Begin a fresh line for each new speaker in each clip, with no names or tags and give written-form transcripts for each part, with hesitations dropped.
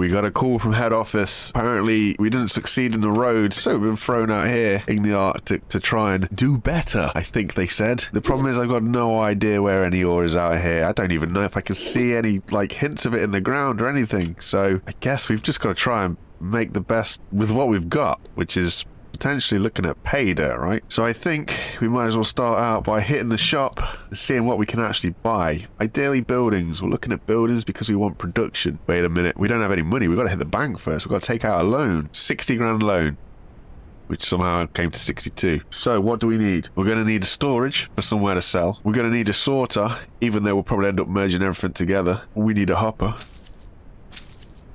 We got a call from head office. Apparently, we didn't succeed in the road, so we've been thrown out here in the Arctic to try and do better, I think they said. The problem is I've got no idea where any ore is out here. I don't even know if I can see any, like, hints of it in the ground or anything. So I guess we've just got to try and make the best with what we've got, which is potentially looking at pay dirt, right? So I think we might as well start out by hitting the shop and seeing what we can actually buy. Ideally buildings. We're looking at buildings because we want production. Wait a minute, we don't have any money. We've got to hit the bank first. We've got to take out a loan. 60 grand loan, which somehow came to 62. So what do we need? We're going to need a storage for somewhere to sell. We're going to need a sorter, even though we'll probably end up merging everything together. We need a hopper.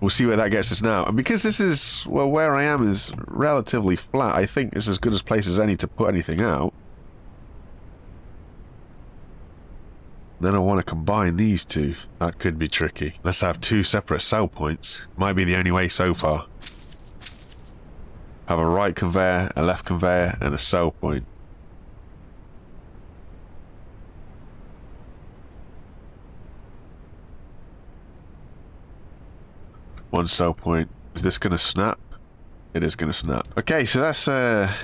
We'll see where that gets us now. And because this is, well, where I am is relatively flat, I think it's as good a place as any to put anything out. Then I want to combine these two. That could be tricky. Let's have two separate sell points. Might be the only way so far. Have a right conveyor, a left conveyor, and a sell point. One sell point. Is this going to snap? It is going to snap. Okay, so that's our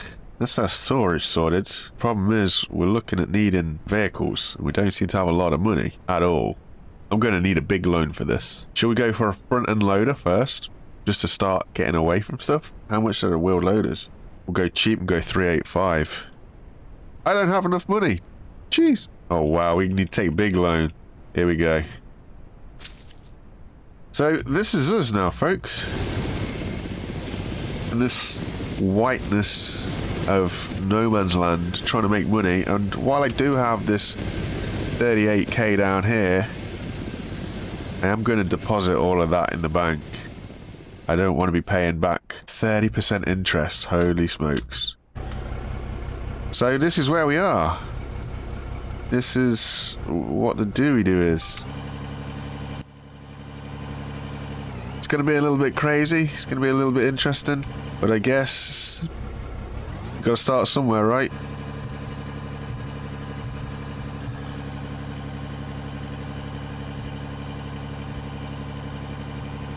storage sorted. Problem is, we're looking at needing vehicles. We don't seem to have a lot of money at all. I'm going to need a big loan for this. Should we go for a front end loader first? Just to start getting away from stuff? How much are the wheel loaders? We'll go cheap and go 385. I don't have enough money. Jeez. Oh wow, we need to take big loan. Here we go. So this is us now, folks. And this whiteness of no man's land, trying to make money. And while I do have this 38k down here, I am going to deposit all of that in the bank. I don't want to be paying back 30% interest. Holy smokes. So this is where we are. This is what the do is. It's going to be a little bit crazy. It's going to be a little bit interesting. But I guess you've got to start somewhere, right?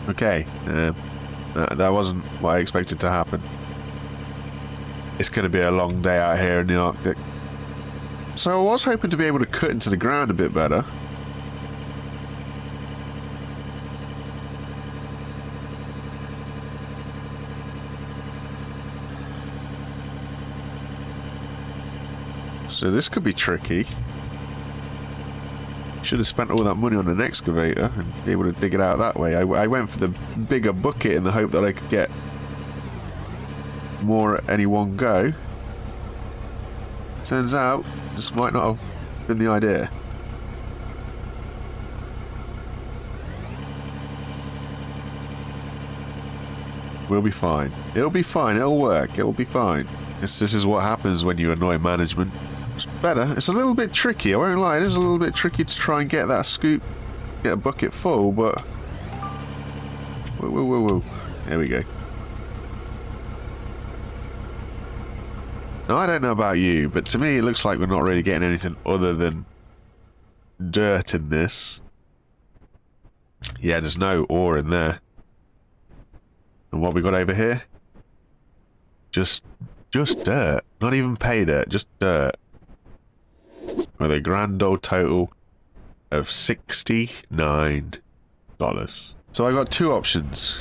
Okay. That wasn't what I expected to happen. It's going to be a long day out here in the Arctic. So I was hoping to be able to cut into the ground a bit better. So this could be tricky. Should have spent all that money on an excavator and be able to dig it out that way. I went for the bigger bucket in the hope that I could get more at any one go. Turns out, this might not have been the idea. We'll be fine. It'll be fine. It'll work. It'll be fine. This is what happens when you annoy management. It's better. It's a little bit tricky, I won't lie. It is a little bit tricky to try and get that scoop, get a bucket full, but... Whoa. There we go. Now, I don't know about you, but to me it looks like we're not really getting anything other than dirt in this. Yeah, there's no ore in there. And what we got over here? Just dirt. Not even pay dirt, just dirt. With a grand old total of $69. So I got two options.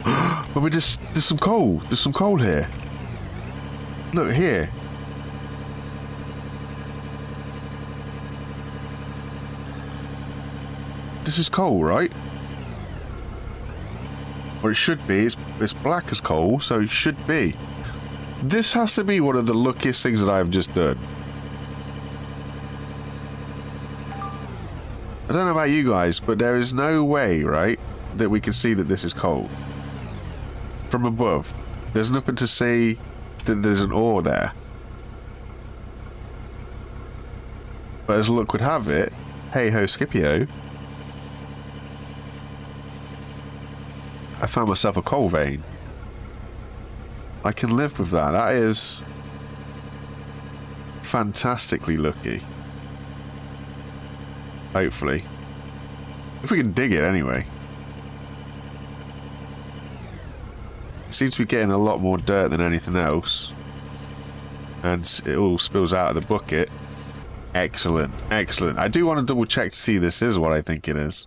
But we just... There's some coal. There's some coal here. Look here. This is coal, right? Or it should be. It's black as coal, so it should be. This has to be one of the luckiest things that I've just done. I don't know about you guys, but there is no way, right, that we can see that this is coal. From above. There's nothing to say that there's an ore there. But as luck would have it, hey ho Scipio, I found myself a coal vein. I can live with that. That is fantastically lucky. Hopefully. If we can dig it anyway. It seems to be getting a lot more dirt than anything else. And it all spills out of the bucket. Excellent, excellent. I do want to double check to see this is what I think it is.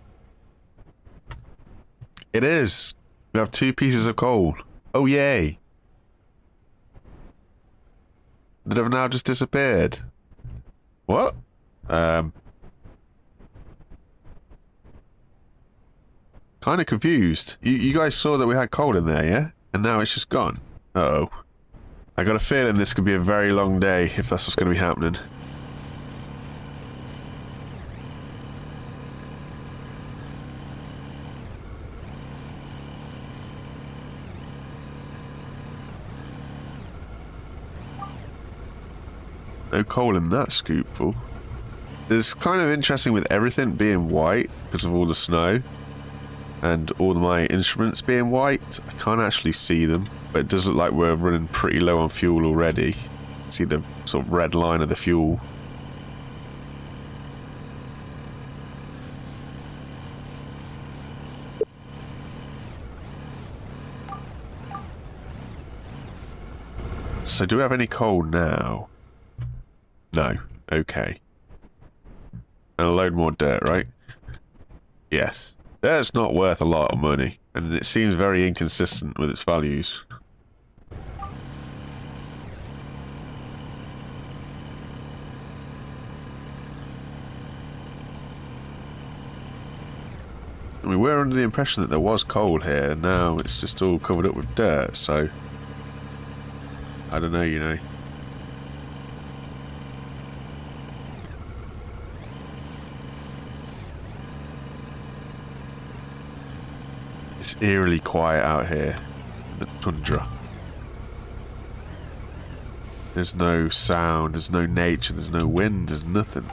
It is. We have 2 pieces of coal. Oh, yay. That have now just disappeared. What? Kind of confused. You guys saw that we had coal in there, yeah? And now it's just gone. Uh-oh. I got a feeling this could be a very long day if that's what's going to be happening. No coal in that scoopful. It's kind of interesting with everything being white because of all the snow and all my instruments being white. I can't actually see them, but it does look like we're running pretty low on fuel already. See the sort of red line of the fuel. So do we have any coal now? No. Okay. And a load more dirt, right? Yes. That's not worth a lot of money, and it seems very inconsistent with its values. I mean, we're under the impression that there was coal here, and now it's just all covered up with dirt, so... I don't know, you know. It's eerily quiet out here in the tundra. There's no sound, there's no nature, there's no wind, there's nothing.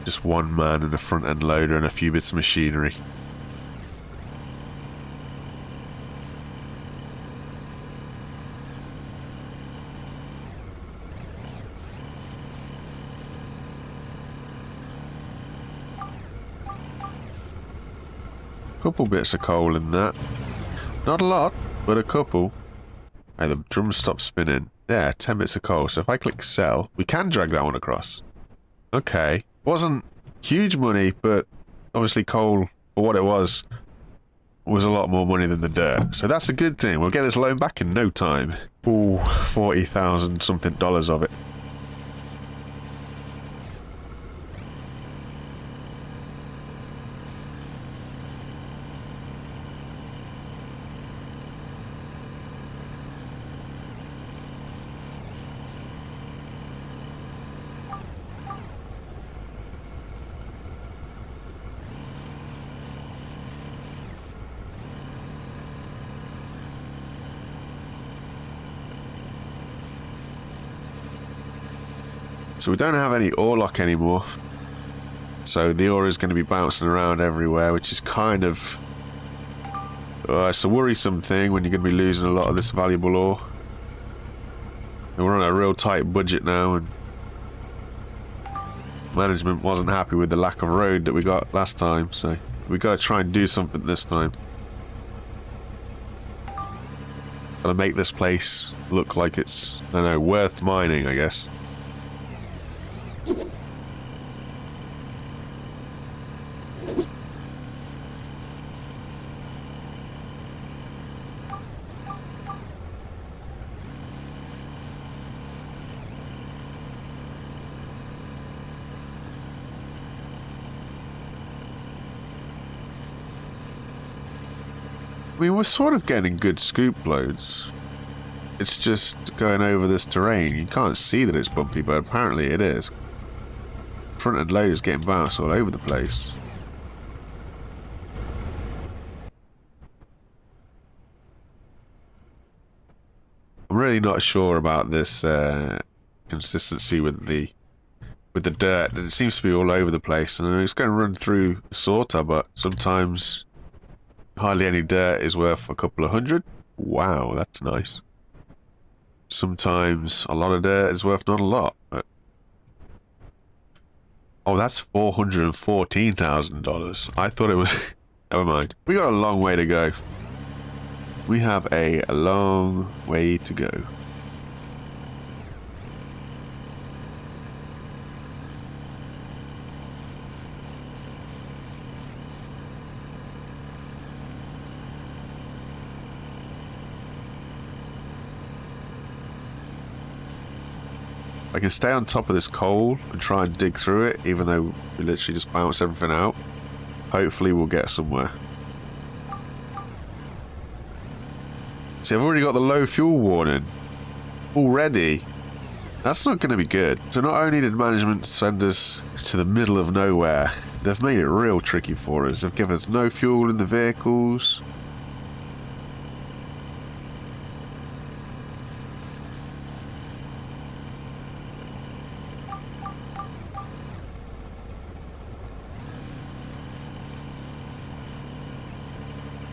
Just one man and a front end loader and a few bits of machinery. Couple bits of coal in that. Not a lot, but a couple. Hey, the drum stopped spinning. Yeah, 10 bits of coal. So if I click sell, we can drag that one across. Okay. Wasn't huge money, but obviously coal, for what it was a lot more money than the dirt. So that's a good thing. We'll get this loan back in no time. Ooh, 40,000 something dollars of it. So we don't have any ore lock anymore. So the ore is going to be bouncing around everywhere, which is kind of... it's a worrisome thing when you're going to be losing a lot of this valuable ore. And we're on a real tight budget now, and management wasn't happy with the lack of road that we got last time, so we got to try and do something this time. Got to make this place look like it's, I don't know, worth mining, I guess. I mean, we're sort of getting good scoop loads. It's just going over this terrain. You can't see that it's bumpy, but apparently it is. Front end loader's getting bounced all over the place. I'm really not sure about this consistency with the dirt. It seems to be all over the place, and it's going to run through the sorter, but sometimes Hardly any dirt is worth a couple of hundred. Wow, that's nice. Sometimes a lot of dirt is worth not a lot. But... oh, that's $414,000. I thought it was... never mind. We got a long way to go. We have a long way to go. I can stay on top of this coal and try and dig through it, even though we literally just bounce everything out. Hopefully we'll get somewhere. See, I've already got the low fuel warning. Already. That's not going to be good. So not only did management send us to the middle of nowhere, they've made it real tricky for us. They've given us no fuel in the vehicles.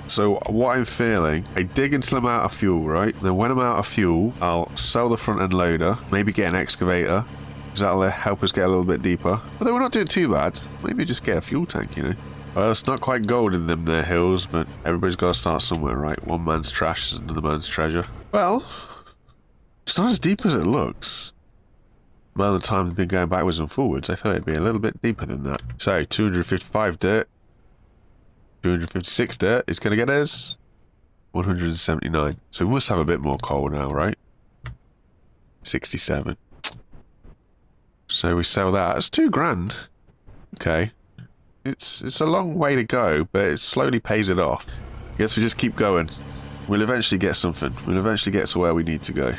So what I'm feeling, I dig until I'm out of fuel, right? Then when I'm out of fuel, I'll sell the front end loader, maybe get an excavator, because that'll help us get a little bit deeper. Although we're not doing too bad. Maybe just get a fuel tank, you know? Well, it's not quite gold in them there hills, but everybody's got to start somewhere, right? One man's trash is another man's treasure. Well, it's not as deep as it looks. By the time I've been going backwards and forwards, I thought it'd be a little bit deeper than that. So, 255 dirt. 256 dirt is going to get us 179. So we must have a bit more coal now, right? 67. So we sell that. It's $2,000. Okay. It's a long way to go, but it slowly pays it off. Guess we just keep going. We'll eventually get something. We'll eventually get to where we need to go.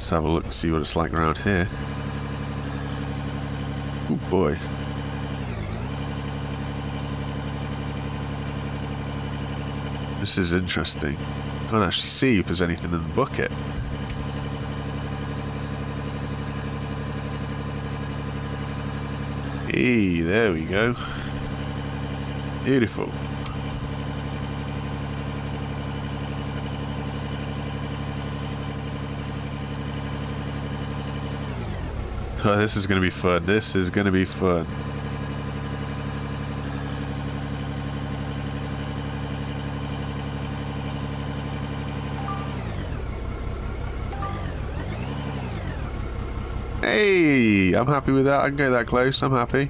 Let's have a look and see what it's like around here. Oh boy. This is interesting. Can't actually see if there's anything in the bucket. Hey, there we go. Beautiful. Oh, this is going to be fun. This is going to be fun. Hey, I'm happy with that. I can go that close. I'm happy.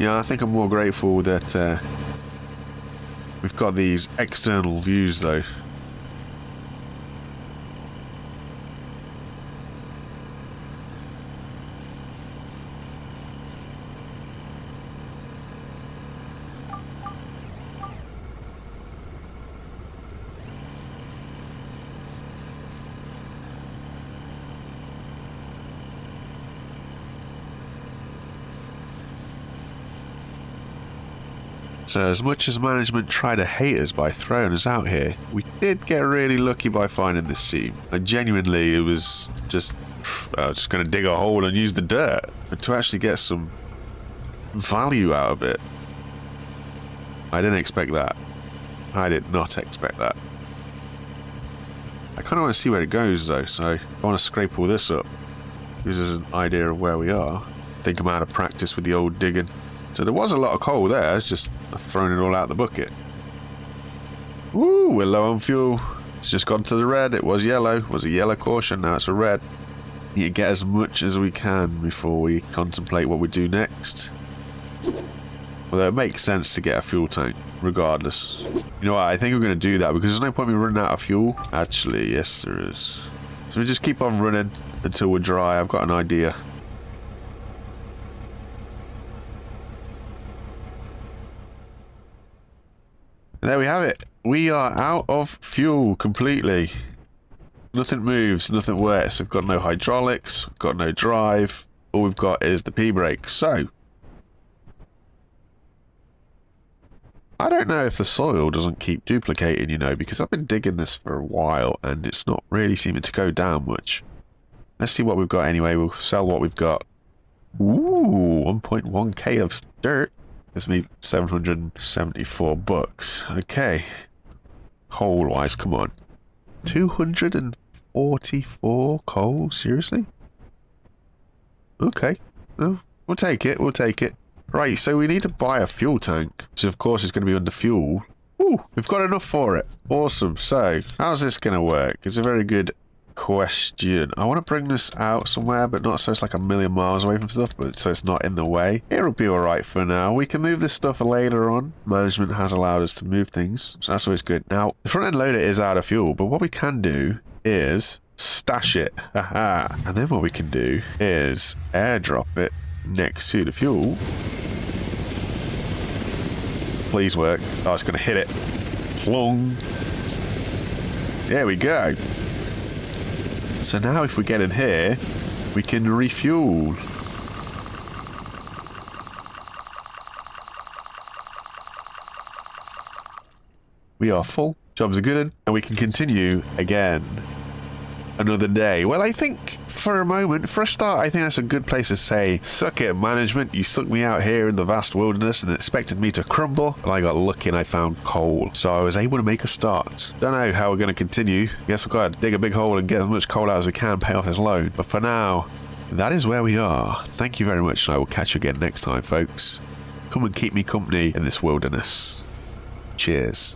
Yeah, I think I'm more grateful that we've got these external views, though. So as much as management tried to hate us by throwing us out here, we did get really lucky by finding this seam. And genuinely, it was just going to dig a hole and use the dirt. But to actually get some value out of it, I didn't expect that. I did not expect that. I kind of want to see where it goes though, so I want to scrape all this up. Gives us an idea of where we are. think I'm out of practice with the old digging. So there was a lot of coal there. It's just I've thrown it all out the bucket. Woo, we're low on fuel. It's just gone to the red. It was yellow. It was a yellow caution. Now it's a red. Need to get as much as we can before we contemplate what we do next. Although it makes sense to get a fuel tank, regardless. You know what? I think we're going to do that because there's no point in me running out of fuel. Actually, yes, there is. So we just keep on running until we're dry. I've got an idea. And there we have it. We are out of fuel completely. Nothing moves, nothing works. We've got no hydraulics, we've got no drive. All we've got is the P-brake. So, I don't know if the soil doesn't keep duplicating, you know, because I've been digging this for a while and it's not really seeming to go down much. Let's see what we've got anyway. We'll sell what we've got. Ooh, 1.1k of dirt. Gives me 774 bucks. Okay. Coal-wise, come on. 244 coal? Seriously? Okay. Well, we'll take it. We'll take it. Right, so we need to buy a fuel tank, which of course is going to be under fuel. Ooh, we've got enough for it. Awesome. So, how's this going to work? It's a very good question. I want to bring this out somewhere, but not so it's like a million miles away from stuff, but so it's not in the way. It'll be alright for now. We can move this stuff later on. Management has allowed us to move things, so that's always good. Now, the front end loader is out of fuel, but what we can do is stash it. Haha. And then what we can do is airdrop it next to the fuel. Please work. Oh, it's going to hit it. Plong. There we go. So now if we get in here, we can refuel. We are full. Job's a good one. And we can continue again another day. Well, I think for a moment, for a start, I think that's a good place to say, suck it, management. You stuck me out here in the vast wilderness and expected me to crumble. But I got lucky and I found coal. So I was able to make a start. Don't know how we're going to continue. Guess we've got to dig a big hole and get as much coal out as we can, pay off this loan. But for now, that is where we are. Thank you very much and I will catch you again next time, folks. Come and keep me company in this wilderness. Cheers.